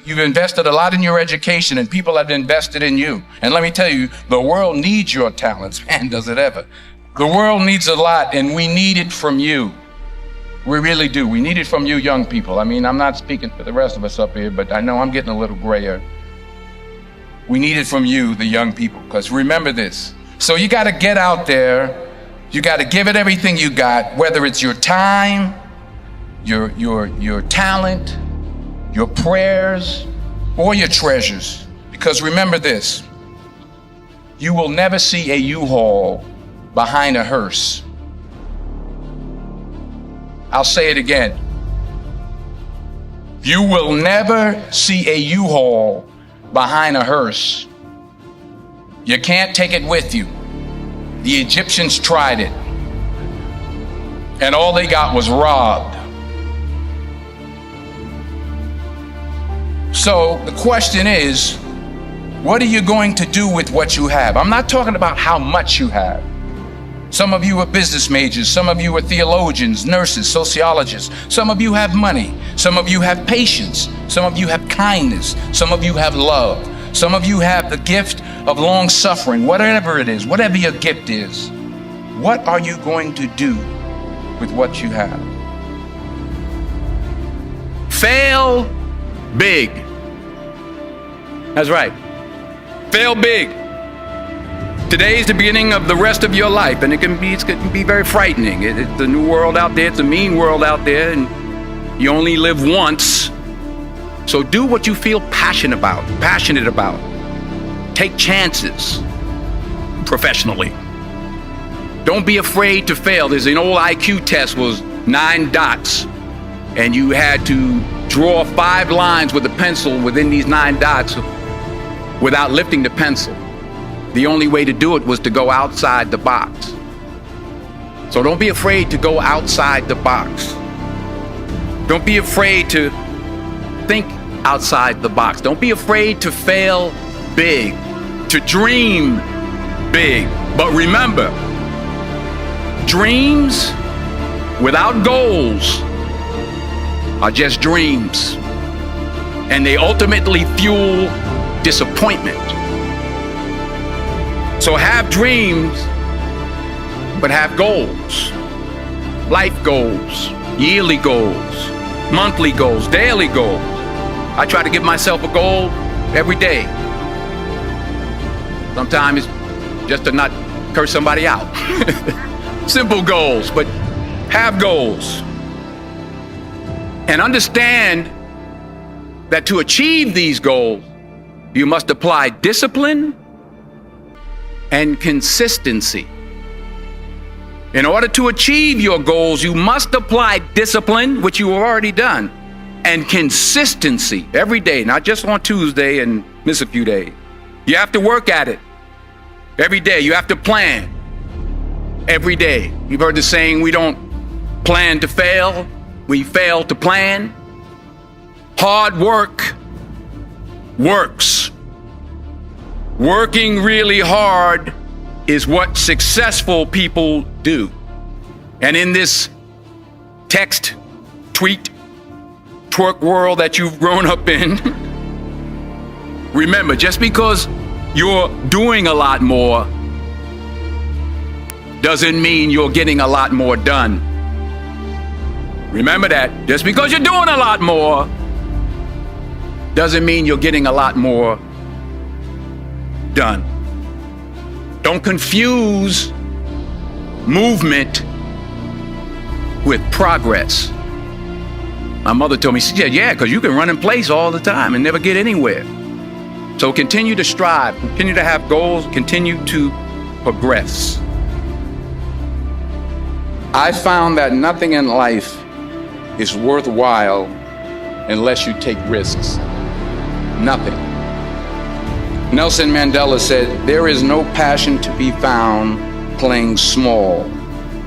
You've invested a lot in your education, and people have invested in you. And let me tell you, the world needs your talents. Man, does it ever. The world needs a lot, and we need it from you. We really do. We need it from you young people. I mean, I'm not speaking for the rest of us up here, but I know I'm getting a little grayer. We need it from you, the young people, because remember this. So you got to get out there. You got to give it everything you got, whether it's your time, your talent, your prayers, or your treasures. Because remember this, you will never see a U-Haul behind a hearse. I'll say it again. You will never see a U-Haul behind a hearse. You can't take it with you. The Egyptians tried it, and all they got was robbed. So the question is, what are you going to do with what you have? I'm not talking about how much you have. Some of you are business majors, some of you are theologians, nurses, sociologists. Some of you have money, some of you have patience, some of you have kindness, some of you have love, some of you have the gift of long suffering. Whatever it is, whatever your gift is, what are you going to do with what you have? Fail big. That's right. Fail big. Today is the beginning of the rest of your life, and it can be very frightening. It's a new world out there. It's a mean world out there, and you only live once. So do what you feel passionate about. Take chances professionally. Don't be afraid to fail. There's an old IQ test, was 9 dots, and you had to draw 5 lines with a pencil within these 9 dots without lifting the pencil. The only way to do it was to go outside the box. So don't be afraid to go outside the box. Don't be afraid to think outside the box. Don't be afraid to fail big, to dream big. But remember, dreams without goals are just dreams, and they ultimately fuel disappointment. So have dreams, but have goals. Life goals, yearly goals, monthly goals, daily goals. I try to give myself a goal every day. Sometimes it's just to not curse somebody out. Simple goals, but have goals. And understand that to achieve these goals, you must apply discipline and consistency. In order to achieve your goals, you must apply discipline, which you have already done, and consistency every day, not just on Tuesday and miss a few days. You have to work at it every day. You have to plan every day. You've heard the saying, we don't plan to fail, we fail to plan. Hard work works. Working really hard is what successful people do. And in this text, tweet, twerk world that you've grown up in, remember, just because you're doing a lot more doesn't mean you're getting a lot more done. Remember that. Just because you're doing a lot more doesn't mean you're getting a lot more done. Don't confuse movement with progress. My mother told me, she said, yeah, because you can run in place all the time and never get anywhere. So continue to strive, continue to have goals, continue to progress. I found that nothing in life is worthwhile unless you take risks. Nothing. Nelson Mandela said, there is no passion to be found playing small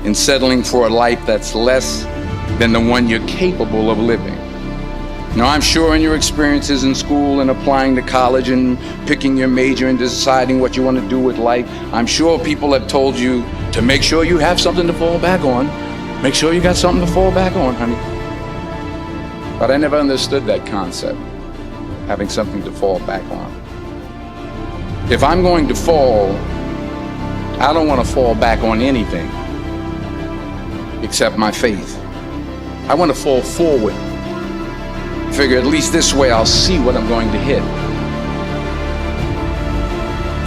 and settling for a life that's less than the one you're capable of living. Now, I'm sure in your experiences in school and applying to college and picking your major and deciding what you want to do with life, I'm sure people have told you to make sure you have something to fall back on. Make sure you got something to fall back on, honey. But I never understood that concept. having something to fall back on. If I'm going to fall, I don't want to fall back on anything except my faith. I want to fall forward. Figure at least this way I'll see what I'm going to hit.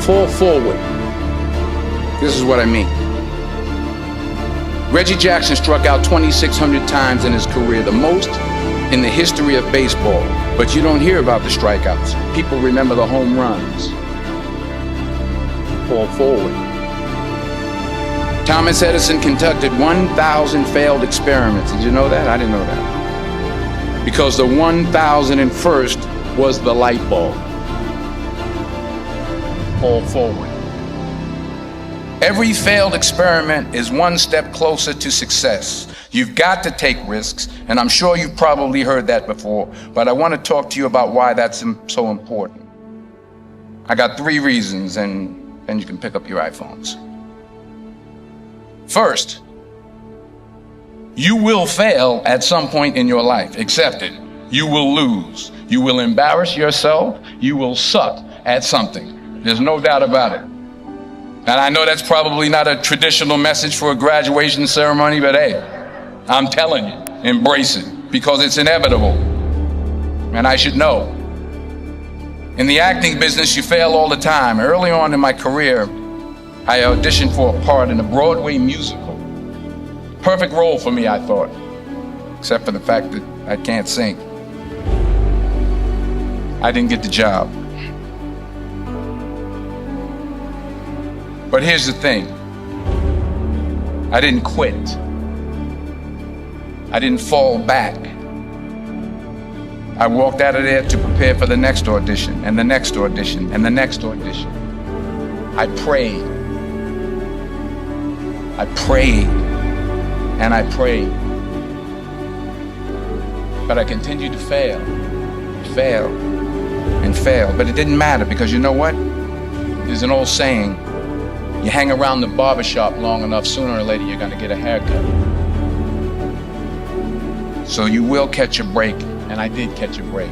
Fall forward. This is what I mean. Reggie Jackson struck out 2,600 times in his career, the most in the history of baseball. But you don't hear about the strikeouts. People remember the home runs. Fall forward. Thomas Edison conducted 1,000 failed experiments. Did you know that? I didn't know that. Because the 1,001st was the light bulb. Fall forward. Every failed experiment is one step closer to success. You've got to take risks, and I'm sure you've probably heard that before, but I want to talk to you about why that's so important. I got 3 reasons, and then you can pick up your iPhones. First, you will fail at some point in your life. Accept it. You will lose. You will embarrass yourself. You will suck at something. There's no doubt about it. And I know that's probably not a traditional message for a graduation ceremony, but hey, I'm telling you, embrace it, because it's inevitable. And I should know. In the acting business, you fail all the time. Early on in my career, I auditioned for a part in a Broadway musical. Perfect role for me, I thought, except for the fact that I can't sing. I didn't get the job. But here's the thing. I didn't quit. I didn't fall back. I walked out of there to prepare for the next audition, and the next audition, and the next audition. I prayed. I prayed, and I prayed. But I continued to fail, and fail. But it didn't matter, because you know what? There's an old saying, you hang around the barbershop long enough, sooner or later you're gonna get a haircut. So you will catch a break, and I did catch a break.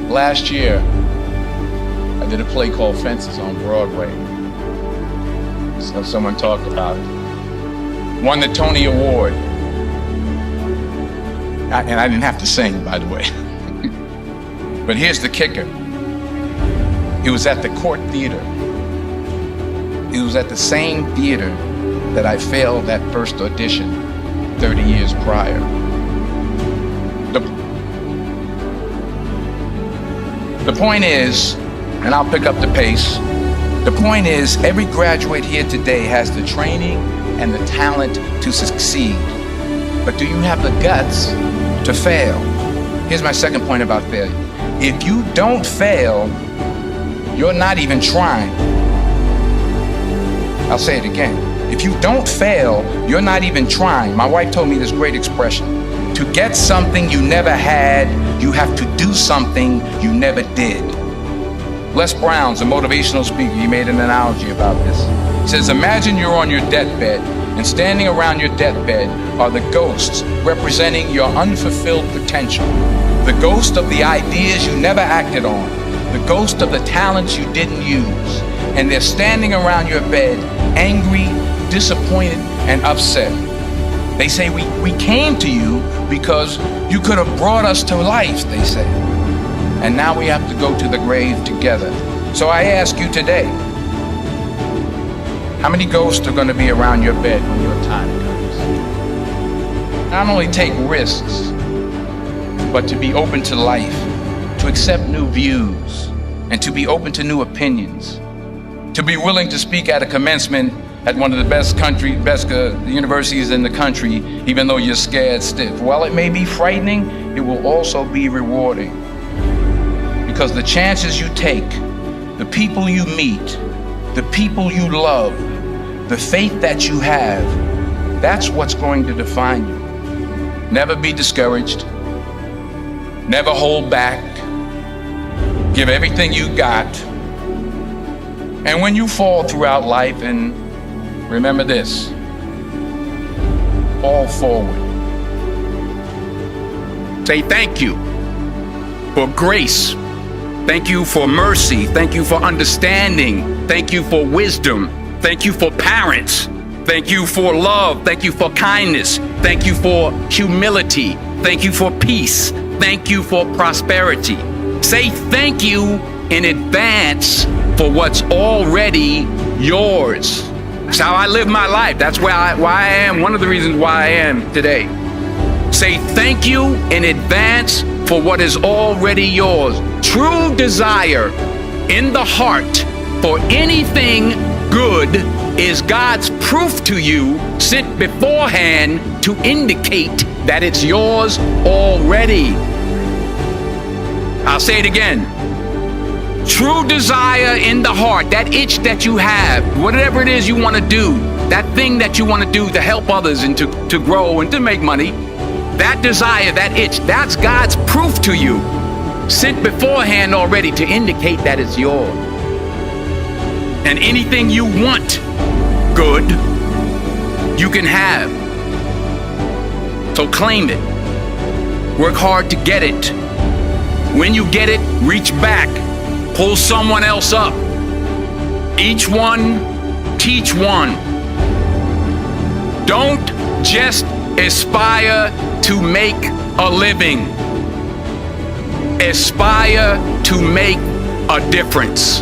Last year, I did a play called Fences on Broadway. So someone talked about it. Won the Tony Award. And I didn't have to sing, by the way. But here's the kicker. It was at the Court Theater. It was at the same theater that I failed that first audition 30 years prior. The point is, and I'll pick up the pace, the point is every graduate here today has the training and the talent to succeed. But do you have the guts to fail? Here's my second point about failure. If you don't fail, you're not even trying. I'll say it again. If you don't fail, you're not even trying. My wife told me this great expression. To get something you never had, you have to do something you never did. Les Brown's a motivational speaker. He made an analogy about this. He says, imagine you're on your deathbed, and standing around your deathbed are the ghosts representing your unfulfilled potential. The ghost of the ideas you never acted on. The ghost of the talents you didn't use. And they're standing around your bed, angry, disappointed, and upset. They say, we came to you because you could have brought us to life, they say. And now we have to go to the grave together. So I ask you today, how many ghosts are going to be around your bed when your time comes? Not only take risks, but to be open to life, to accept new views, and to be open to new opinions. To be willing to speak at a commencement at one of the best universities in the country, even though you're scared stiff. While it may be frightening, it will also be rewarding. Because the chances you take, the people you meet, the people you love, the faith that you have, that's what's going to define you. Never be discouraged. Never hold back. Give everything you got. And when you fall throughout life, and remember this, fall forward. Say thank you. for grace. Thank you for mercy. Thank you for understanding. Thank you for wisdom. Thank you for parents. Thank you for love. Thank you for kindness. Thank you for humility. Thank you for peace. Thank you for prosperity. Say thank you in advance for what's already yours. That's how I live my life. That's why I am. One of the reasons why I am today. Say thank you in advance for what is already yours. True desire in the heart for anything good is God's proof to you, sent beforehand to indicate that it's yours already. I'll say it again. True desire in the heart, that itch that you have, whatever it is you want to do, that thing that you want to do to help others and to grow and to make money, that desire, that itch, that's God's proof to you, sent beforehand already to indicate that it's yours. And anything you want good, you can have. So claim it. Work hard to get it. When you get it, reach back. Pull someone else up. Each one, teach one. Don't just aspire to make a living. Aspire to make a difference.